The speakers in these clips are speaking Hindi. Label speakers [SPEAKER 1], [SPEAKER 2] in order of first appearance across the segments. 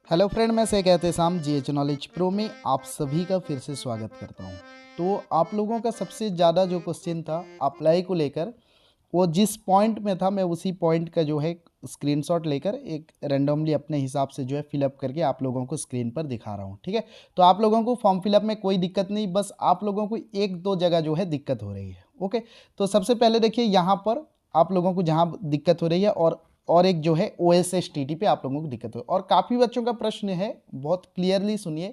[SPEAKER 1] हेलो फ्रेंड, मैं से कहते शाम जीएच नॉलेज प्रो में आप सभी का फिर से स्वागत करता हूं। तो आप लोगों का सबसे ज़्यादा जो क्वेश्चन था अप्लाई को लेकर, वो जिस पॉइंट में था मैं उसी पॉइंट का जो है स्क्रीनशॉट लेकर एक रैंडमली अपने हिसाब से जो है फिलअप करके आप लोगों को स्क्रीन पर दिखा रहा हूं। ठीक है, तो आप लोगों को फॉर्म फिलअप में कोई दिक्कत नहीं, बस आप लोगों को एक दो जगह जो है दिक्कत हो रही है। ओके, तो सबसे पहले देखिए यहाँ पर आप लोगों को जहाँ दिक्कत हो रही है और एक जो है OSSTT पे आप लोगों को दिक्कत हो, और काफ़ी बच्चों का प्रश्न है, बहुत क्लियरली सुनिए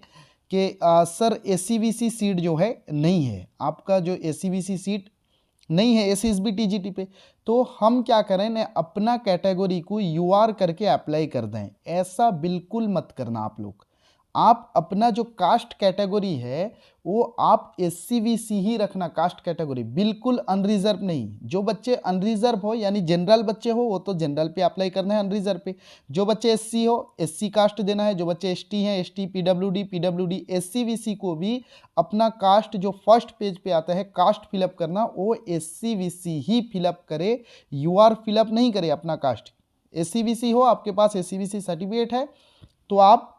[SPEAKER 1] कि सर ACBC सीट जो है नहीं है, आपका जो ACBC सीट नहीं है SSB TGT पे, तो हम क्या करें ने अपना कैटेगरी को UR करके अप्लाई कर दें। ऐसा बिल्कुल मत करना आप लोग। आप अपना जो कास्ट कैटेगरी है वो आप SCBC ही रखना, कास्ट कैटेगरी बिल्कुल अनरिजर्व नहीं। जो बच्चे अनरिजर्व हो यानी जनरल बच्चे हो वो तो जनरल पे अप्लाई करना है, अनरिजर्व पे। जो बच्चे SC हो SC कास्ट देना है, जो बच्चे ST हैं ST, PWD SCBC को भी अपना कास्ट जो फर्स्ट पेज पे आता है कास्ट फिलअप करना, वो SCBC ही फिलअप करे, UR फिलअप नहीं करे अपना कास्ट। SCBC हो, आपके पास SCBC सर्टिफिकेट है तो आप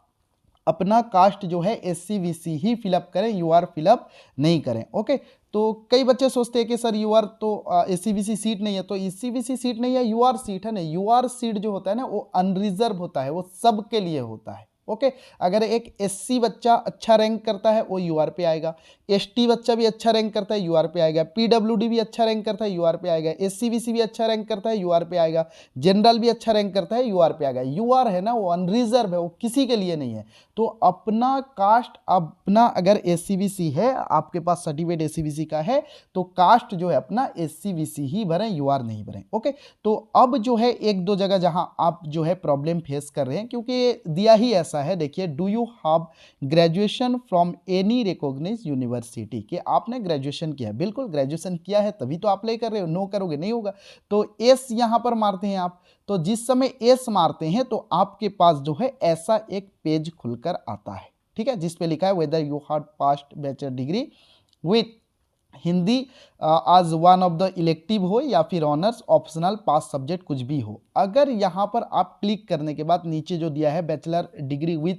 [SPEAKER 1] अपना कास्ट जो है SCBC ही फिलअप करें, UR फिलअप नहीं करें। ओके, तो कई बच्चे सोचते हैं कि सर UR तो SCBC सीट नहीं है, तो SCBC सीट नहीं है, UR सीट है ना। UR सीट जो होता है ना वो अनरिजर्व होता है, वो सबके लिए होता है। ओके, अगर एक SC बच्चा अच्छा रैंक करता है वो UR पे आएगा, ST बच्चा भी अच्छा रैंक करता है UR पे आएगा, PWD भी अच्छा रैंक करता है UR पे आएगा, SCBC भी अच्छा रैंक करता है UR पे आएगा, जनरल भी अच्छा रैंक करता है UR पे आएगा। UR है ना वो अनरिजर्व है, वो किसी के लिए नहीं है। तो अपना कास्ट, अपना अगर SCBC है, आपके पास सर्टिफिकेट SCBC का है, तो कास्ट जो है अपना SCBC ही भरें, UR नहीं भरें। ओके, तो अब जो है एक दो जगह जहां आप जो है प्रॉब्लम फेस कर रहे हैं, क्योंकि दिया ही ऐसा है। देखिए, do you have graduation from any recognised university, कि आपने ग्रेजुएशन किया है, बिल्कुल ग्रेजुएशन किया है तभी तो अप्लाई कर रहे हो, नो करोगे नहीं होगा। तो एस यहां पर मारते हैं आप, तो जिस समय एस मारते हैं तो आपके पास जो है ऐसा एक पेज खुलकर आता है। ठीक है, जिसपे लिखा है whether you had passed bachelor degree with Hindi आज वन ऑफ द इलेक्टिव हो या फिर ऑनर्स ऑप्शनल पास सब्जेक्ट कुछ भी हो। अगर यहाँ पर आप क्लिक करने के बाद नीचे जो दिया है बैचलर डिग्री विथ,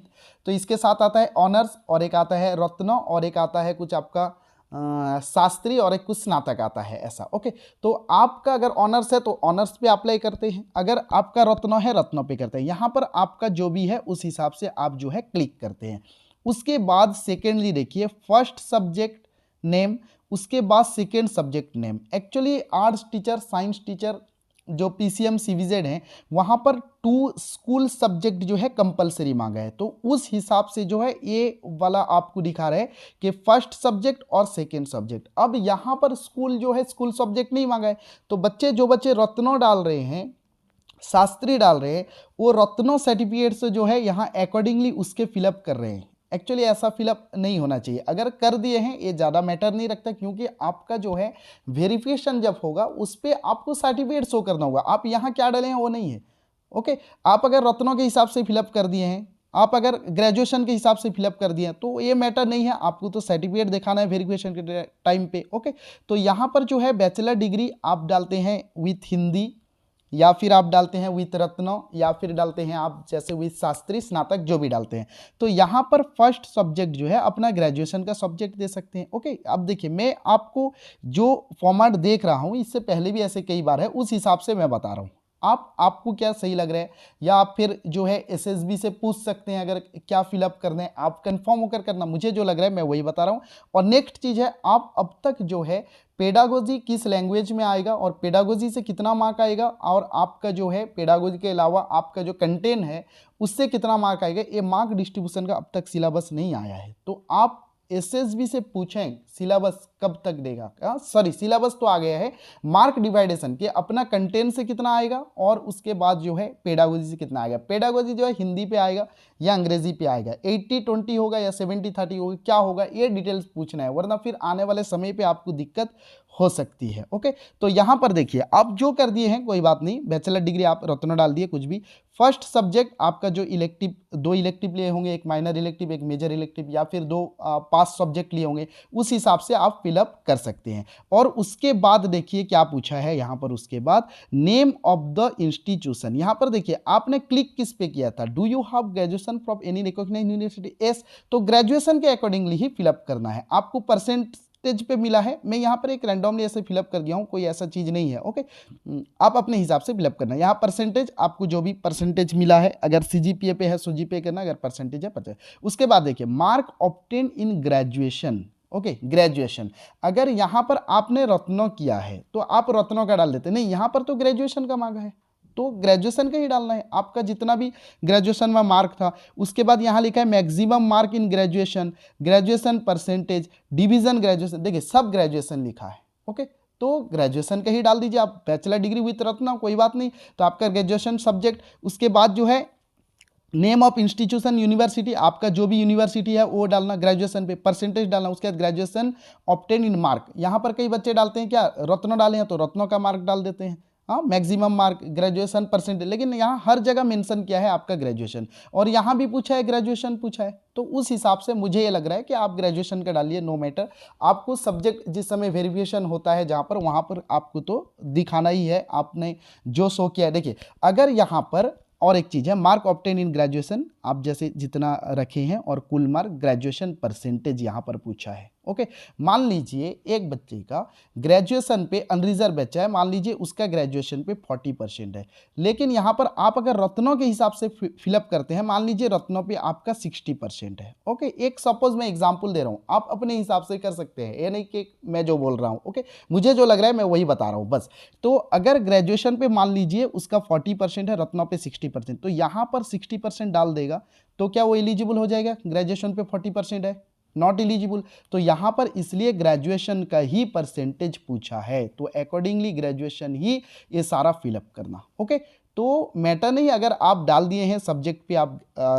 [SPEAKER 1] तो इसके साथ आता है ऑनर्स, और एक आता है रत्न, और एक आता है कुछ आपका शास्त्री, और एक कुछ स्नातक आता है ऐसा। ओके, तो आपका अगर ऑनर्स है तो ऑनर्स पे अप्लाई करते हैं, अगर आपका रत्न है रत्नों पे करते हैं। यहाँ पर आपका जो भी है उस हिसाब से आप जो है क्लिक करते हैं। उसके बाद सेकेंडली देखिए फर्स्ट सब्जेक्ट नेम, उसके बाद second subject name. Actually arts teacher, science teacher जो PCM CVZ हैं वहाँ पर 2 स्कूल सब्जेक्ट जो है कंपलसरी मांगा है, तो उस हिसाब से जो है ये वाला आपको दिखा रहा है कि फर्स्ट सब्जेक्ट और सेकेंड सब्जेक्ट। अब यहाँ पर स्कूल जो है स्कूल सब्जेक्ट नहीं मांगा है, तो जो बच्चे रत्नों डाल रहे हैं, शास्त्री डाल रहे हैं, वो रत्नों सर्टिफिकेट से जो है यहाँ अकॉर्डिंगली उसके फिलअप कर रहे हैं। एक्चुअली ऐसा फिलअप नहीं होना चाहिए, अगर कर दिए हैं ये ज़्यादा मैटर नहीं रखता, क्योंकि आपका जो है वेरिफिकेशन जब होगा उस पर आपको सर्टिफिकेट शो करना होगा, आप यहाँ क्या डाले हैं वो नहीं है। ओके, आप अगर रत्नों के हिसाब से फिलअप कर दिए हैं, आप अगर ग्रेजुएशन के हिसाब से फिलअप कर दिए हैं, तो ये मैटर नहीं है, आपको तो सर्टिफिकेट दिखाना है वेरिफिकेशन के टाइम पे। ओके, तो यहाँ पर जो है बैचलर डिग्री आप डालते हैं विथ हिंदी, या फिर आप डालते हैं विथ रत्नों, या फिर डालते हैं आप जैसे विथ शास्त्री, स्नातक, जो भी डालते हैं। तो यहाँ पर फर्स्ट सब्जेक्ट जो है अपना ग्रेजुएशन का सब्जेक्ट दे सकते हैं। ओके, अब देखिए मैं आपको जो फॉर्मेट देख रहा हूँ, इससे पहले भी ऐसे कई बार है, उस हिसाब से मैं बता रहा हूँ। आपको क्या सही लग रहा है, या आप फिर जो है SSB से पूछ सकते हैं अगर क्या फिलअप करना है, आप कंफर्म होकर करना। मुझे जो लग रहा है मैं वही बता रहा हूँ। और नेक्स्ट चीज़ है, आप अब तक जो है पेडागोजी किस लैंग्वेज में आएगा और पेडागोजी से कितना मार्क आएगा, और आपका जो है पेडागोजी के अलावा आपका जो कंटेंट है उससे कितना मार्क आएगा, ये मार्क डिस्ट्रीब्यूशन का अब तक सिलेबस नहीं आया है। तो आप SSB से पूछें सिलेबस कब तक देगा, सॉरी सिलेबस तो आ गया है, मार्क डिवाइडेशन के अपना कंटेंट से कितना आएगा और उसके बाद जो है पेडागोजी से कितना आएगा। पेडागोजी जो है हिंदी पे आएगा या अंग्रेजी पे आएगा, 80-20 होगा या 70-30 होगा, क्या होगा, ये डिटेल्स पूछना है, वरना फिर आने वाले समय पे आपको दिक्कत हो सकती है। ओके, तो यहाँ पर देखिए आप जो कर दिए हैं कोई बात नहीं, बैचलर डिग्री आप रत्न डाल दिए कुछ भी। फर्स्ट सब्जेक्ट आपका जो इलेक्टिव, 2 इलेक्टिव लिए होंगे, एक माइनर इलेक्टिव एक मेजर इलेक्टिव, या फिर 2 पास सब्जेक्ट लिए होंगे, उस हिसाब से आप फिलअप कर सकते हैं। और उसके बाद देखिए क्या पूछा है यहाँ पर, उसके बाद नेम ऑफ द इंस्टीट्यूशन। यहाँ पर देखिए आपने क्लिक किस पे किया था, do you have graduation from any recognised university, yes, तो ग्रेजुएशन के अकॉर्डिंगली ही फिलअप करना है। आपको परसेंटेज पे मिला है, मैं यहाँ पर एक रैंडमली ऐसे फिलअप कर दिया हूँ, कोई ऐसा चीज़ नहीं है। ओके, आप अपने हिसाब से फिलअप करना है। यहाँ परसेंटेज आपको जो भी परसेंटेज मिला है, अगर सीजीपीए पे है सीजीपीए करना, अगर परसेंटेज है परसेंटेज। उसके बाद देखिए mark obtain in graduation. Okay, graduation, अगर यहाँ पर आपने रत्नों किया है तो आप रत्नों का डाल देते, नहीं यहाँ पर तो ग्रेजुएशन का मांगा है तो ग्रेजुएशन का ही डालना है, आपका जितना भी ग्रेजुएशन में मार्क था। उसके बाद यहाँ लिखा है maximum mark in graduation, graduation percentage, division graduation, देखिए सब ग्रेजुएशन लिखा है। ओके, तो ग्रेजुएशन का ही डाल दीजिए आप, बैचलर डिग्री विथ रत्ना कोई बात नहीं, तो आपका ग्रेजुएशन सब्जेक्ट। उसके बाद जो है नेम ऑफ इंस्टीट्यूशन यूनिवर्सिटी, आपका जो भी यूनिवर्सिटी है वो डालना, ग्रेजुएशन पे परसेंटेज डालना। उसके बाद ग्रेजुएशन ऑब्टेन इन मार्क, यहाँ पर कई बच्चे डालते हैं क्या, रत्नों डाले हैं तो रत्नों का मार्क डाल देते हैं, हाँ, मैक्सिमम मार्क, ग्रेजुएशन परसेंटेज, लेकिन यहाँ हर जगह मेंशन किया है आपका ग्रेजुएशन, और यहाँ भी पूछा है ग्रेजुएशन पूछा है, तो उस हिसाब से मुझे ये लग रहा है कि आप ग्रेजुएशन का डालिए, नो मैटर। आपको सब्जेक्ट जिस समय वेरिफिकेशन होता है जहाँ पर, वहाँ पर आपको तो दिखाना ही है आपने जो शो किया है। देखिए अगर यहाँ पर और एक चीज़ है, मार्क ऑब्टेन इन ग्रेजुएशन, आप जैसे जितना रखे हैं, और कुल मार्क, ग्रेजुएशन परसेंटेज यहाँ पर पूछा है। ओके, मान लीजिए एक बच्चे का ग्रेजुएशन पे अनरिजर्व बच्चा है, मान लीजिए उसका ग्रेजुएशन पे 40% है, लेकिन यहाँ पर आप अगर रत्नों के हिसाब से फिलअप करते हैं, मान लीजिए रत्नों पे आपका 60% है। ओके, एक सपोज मैं एग्जांपल दे रहा हूँ, आप अपने हिसाब से कर सकते हैं, ये नहीं कि मैं जो बोल रहा हूँ। ओके, मुझे जो लग रहा है मैं वही बता रहा हूँ बस। तो अगर ग्रेजुएशन पे मान लीजिए उसका 40% है, रत्नों पे 60%, तो यहाँ पर 60% डाल देगा, तो क्या वो एलिजिबल हो जाएगा, ग्रेजुएशन पे 40% है, नॉट एलिजिबल। तो यहां पर इसलिए ग्रेजुएशन का ही परसेंटेज पूछा है, तो अकॉर्डिंगली ग्रेजुएशन ही ये सारा फिलअप करना। ओके, तो मैटर नहीं, अगर आप डाल दिए हैं सब्जेक्ट पे, आप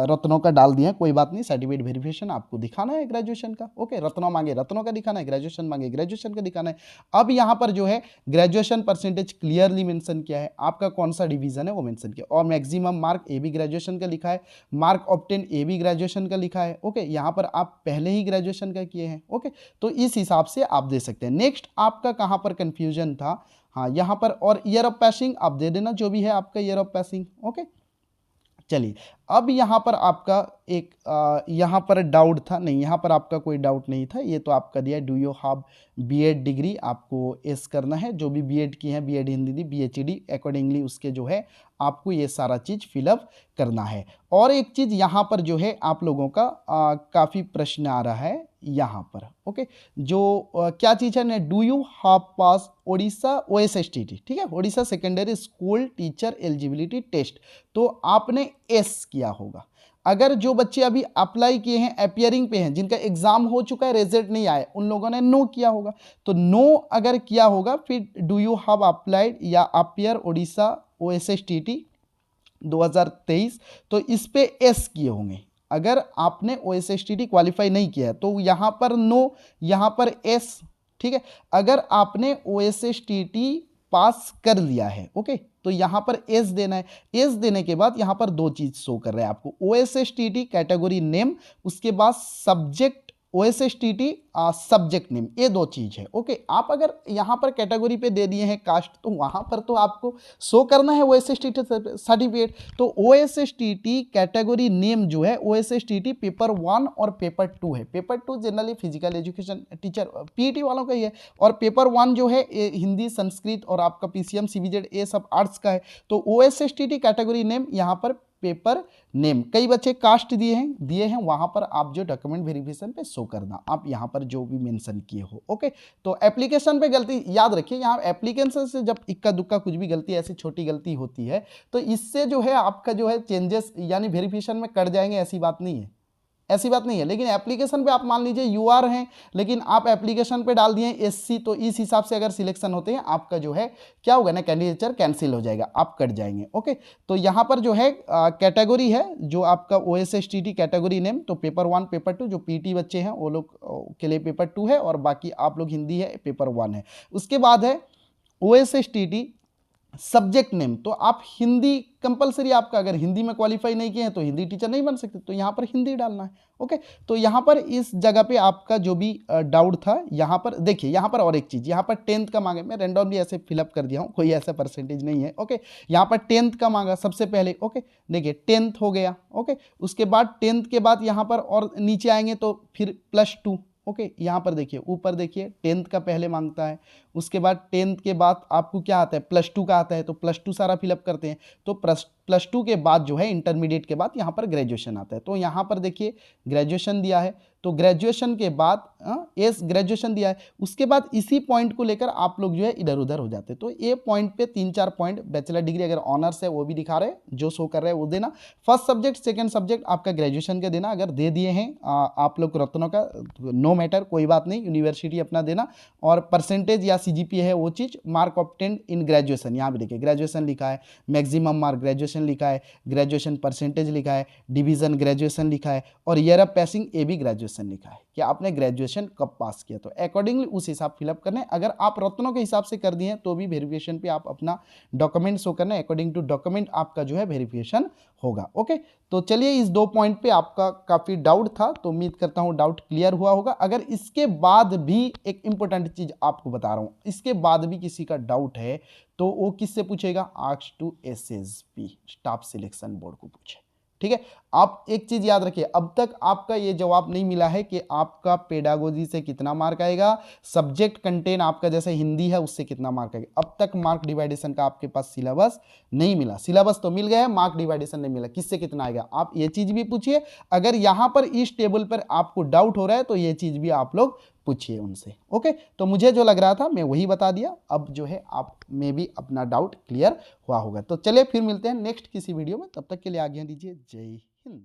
[SPEAKER 1] रत्नों का डाल दिए हैं, कोई बात नहीं, सर्टिफिकेट वेरिफिकेशन आपको दिखाना है ग्रेजुएशन का। ओके, रत्नों मांगे रत्नों का दिखाना है, ग्रेजुएशन मांगे ग्रेजुएशन का दिखाना है। अब यहाँ पर जो है ग्रेजुएशन परसेंटेज क्लियरली मेंशन किया है, आपका कौन सा डिवीजन है वो मेंशन किया, और मैक्सिमम मार्क ए भी ग्रेजुएशन का लिखा है, मार्क ऑब्टेन ए भी ग्रेजुएशन का लिखा है। ओके, यहाँ पर आप पहले ही ग्रेजुएशन का किए हैं। ओके, तो इस हिसाब से आप दे सकते हैं। नेक्स्ट आपका कहाँ पर कंफ्यूजन था, हाँ यहाँ पर, और ईयर ऑफ पासिंग आप दे देना जो भी है आपका ईयर ऑफ पासिंग। ओके, चलिए अब यहाँ पर आपका एक यहाँ पर डाउट था, नहीं यहाँ पर आपका कोई डाउट नहीं था, ये तो आपका दिया, do you have BEd degree, आपको एस करना है, जो भी बीएड की है, बीएड हिंदी, बीएचडी, अकॉर्डिंगली उसके जो है आपको ये सारा चीज़ फिलअप करना है। और एक चीज़ यहाँ पर जो है आप लोगों का काफ़ी प्रश्न आ रहा है यहाँ पर। ओके, जो क्या चीज़ है ना, do you have pass Odisha OSSTT, ठीक है, Odisha secondary school teacher eligibility test, तो आपने एस किया होगा। अगर जो बच्चे अभी अप्लाई किए हैं, अपियरिंग पे हैं, जिनका एग्जाम हो चुका है, रिजल्ट नहीं आया, उन लोगों ने नो किया होगा, तो नो अगर किया होगा, फिर डू यू हैव अप्लाइड या अपियर ओडिशा OSSTT 2023, तो इस पे एस किए होंगे। अगर आपने OSSTT क्वालिफाई नहीं किया है तो यहाँ पर नो, यहाँ पर एस, ठीक है। अगर आपने OSSTT पास कर लिया है, ओके, तो यहाँ पर एस देना है। एस देने के बाद यहाँ पर दो चीज शो कर रहा है आपको, OSSTT कैटेगरी नेम, उसके बाद सब्जेक्ट OSSTT सब्जेक्ट नेम, ये दो चीज है। ओके, आप अगर यहाँ पर कैटेगरी पे दे दिए हैं कास्ट, तो वहाँ पर तो आपको शो करना है OSSTT सर्टिफिकेट। तो OSSTT कैटेगरी नेम जो है OSSTT पेपर 1 और पेपर 2 है। Paper 2 generally physical education teacher PET वालों का ही है, और पेपर 1 जो है हिंदी, संस्कृत और आपका PCM CBZ ये सब आर्ट्स का है। तो OSSTT कैटेगरी नेम यहाँ पर पेपर नेम, कई बच्चे कास्ट दिए हैं वहां पर आप जो डॉक्यूमेंट वेरिफिकेशन पे शो करना, आप यहां पर जो भी मेंशन किए हो। ओके, तो एप्लीकेशन पे गलती याद रखिए, यहाँ एप्लीकेशन से जब इक्का दुक्का कुछ भी गलती, ऐसी छोटी गलती होती है, तो इससे जो है आपका जो है चेंजेस यानी वेरिफिकेशन में कट जाएंगे, ऐसी बात नहीं है, ऐसी बात नहीं है। लेकिन एप्लीकेशन पे आप मान लीजिए UR हैं, लेकिन आप एप्लीकेशन पे डाल दिए SC, तो इस हिसाब से अगर सिलेक्शन होते हैं आपका जो है क्या होगा ना, कैंडिडेचर कैंसिल हो जाएगा, आप कट जाएंगे। ओके, तो यहाँ पर जो है कैटेगरी है जो आपका OSSTT कैटेगरी नेम, तो पेपर 1 पेपर 2 जो PT बच्चे हैं वो लोग के लिए पेपर 2 है, और बाकी आप लोग हिंदी है पेपर 1 है। उसके बाद है OSSTT सब्जेक्ट नेम, तो आप हिंदी कंपलसरी, आपका अगर हिंदी में क्वालिफाई नहीं किए हैं तो हिंदी टीचर नहीं बन सकते, तो यहाँ पर हिंदी डालना है। ओके, तो यहाँ पर इस जगह पे आपका जो भी डाउट था, यहाँ पर देखिए, यहाँ पर और एक चीज़, यहाँ पर 10th का मांगे, मैं रैंडमली ऐसे फिलअप कर दिया हूँ, कोई ऐसा परसेंटेज नहीं है। ओके, यहाँ पर 10th का मांगा सबसे पहले। ओके, देखिए 10th हो गया। ओके, उसके बाद 10th के बाद यहाँ पर और नीचे आएंगे तो फिर +2। ओके, यहाँ पर देखिए, ऊपर देखिए 10th का पहले मांगता है, उसके बाद 10th के बाद आपको क्या आता है, +2 का आता है, तो +2 सारा फिलअप करते हैं। तो +2 के बाद जो है इंटरमीडिएट के बाद यहाँ पर ग्रेजुएशन आता है, तो यहाँ पर देखिए ग्रेजुएशन दिया है, तो ग्रेजुएशन के बाद एस ग्रेजुएशन दिया है, उसके बाद इसी पॉइंट को लेकर आप लोग जो है इधर उधर हो जाते हैं। तो ये पॉइंट पे 3-4 पॉइंट, बैचलर डिग्री अगर ऑनर्स है वो भी दिखा रहे हैं, जो शो कर रहे हैं वो देना, फर्स्ट सब्जेक्ट सेकंड सब्जेक्ट आपका ग्रेजुएशन का देना, अगर दे दिए हैं आप लोग रत्नों का, नो मैटर, कोई बात नहीं, यूनिवर्सिटी अपना देना, और परसेंटेज या सीजीपीए है वो चीज़, मार्क ऑब्टेन्ड इन ग्रेजुएशन, यहाँ भी देखिए ग्रेजुएशन लिखा है, मैक्सिमम मार्क ग्रेजुएशन लिखा है, ग्रेजुएशन परसेंटेज लिखा है, डिवीजन ग्रेजुएशन लिखा है, और ईयर ऑफ पासिंग ए भी ग्रेजुएशन लिखा है कि आपने ग्रेजुएशन कब पास किया। तो अकॉर्डिंगली उस हिसाब फिलअप करना है, अगर आप रत्नों के हिसाब से कर दिए हैं तो भी वेरिफिकेशन पे आप अपना डॉक्यूमेंट शो करना है, अकॉर्डिंग टू डॉक्यूमेंट आपका जो है वेरिफिकेशन होगा। ओके, तो चलिए इस 2 पॉइंट पे आपका काफ़ी डाउट था, तो उम्मीद करता हूँ डाउट क्लियर हुआ होगा। अगर इसके बाद भी एक इंपॉर्टेंट चीज़ आपको बता रहा हूँ, इसके बाद भी किसी का डाउट है तो वो किससे पूछेगा, ask to SSB, staff selection board को पूछे। ठीक है, आप एक चीज याद रखिए, अब तक आपका ये जवाब नहीं मिला है कि आपका पेडागोजी से कितना मार्क आएगा, सब्जेक्ट कंटेन आपका जैसे हिंदी है उससे कितना मार्क आएगा, अब तक मार्क डिवाइडेशन का आपके पास सिलेबस नहीं मिला। सिलेबस तो मिल गया है, मार्क डिवाइडेशन नहीं मिला, किससे कितना आएगा आप ये चीज भी पूछिए। अगर यहां पर इस टेबल पर आपको डाउट हो रहा है तो ये चीज भी आप लोग पूछिए उनसे। ओके, तो मुझे जो लग रहा था मैं वही बता दिया, अब जो है आप में भी अपना डाउट क्लियर हुआ होगा। तो चलिए फिर मिलते हैं नेक्स्ट किसी वीडियो में, तब तक के लिए आज्ञा दीजिए। जय हिंद।